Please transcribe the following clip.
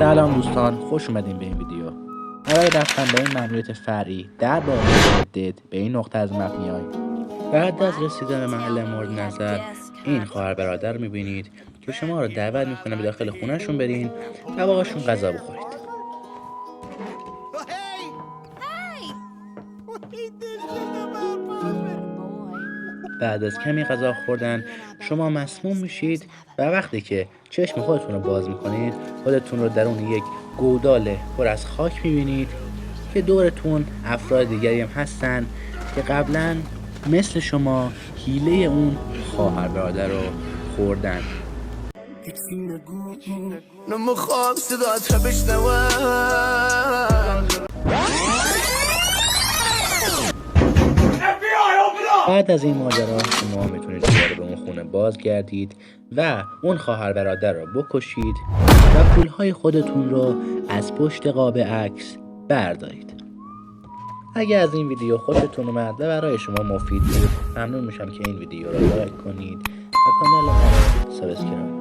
سلام دوستان، خوش اومدین به این ویدیو. برای رفتن به این ماموریت فرعی در بازی ردد به این نقطه از مپ میاییم. بعد از رسیدن به محل مورد نظر این خواهر برادر رو میبینید که شما رو دعوت میکنه به داخل خونهشون برین و باهاشون غذا بخورید. بعد از کمی غذا خوردن شما مسموم میشید و وقتی که چشم خودتون رو باز میکنید خودتون رو درون یک گودال پر از خاک میبینید که دورتون افراد دیگری هم هستن که قبلا مثل شما حیله اون خواهر برادر رو خوردن. بعد از این ماجرا شما میتونید دوباره به اون خونه بازگردید و اون خواهر برادر رو بکشید و پولهای خودتون رو از پشت قاب عکس بردارید. اگه از این ویدیو خوشتون اومد و برای شما مفید بود ممنون میشم که این ویدیو رو لایک کنید و کانال ما رو سابسکرایب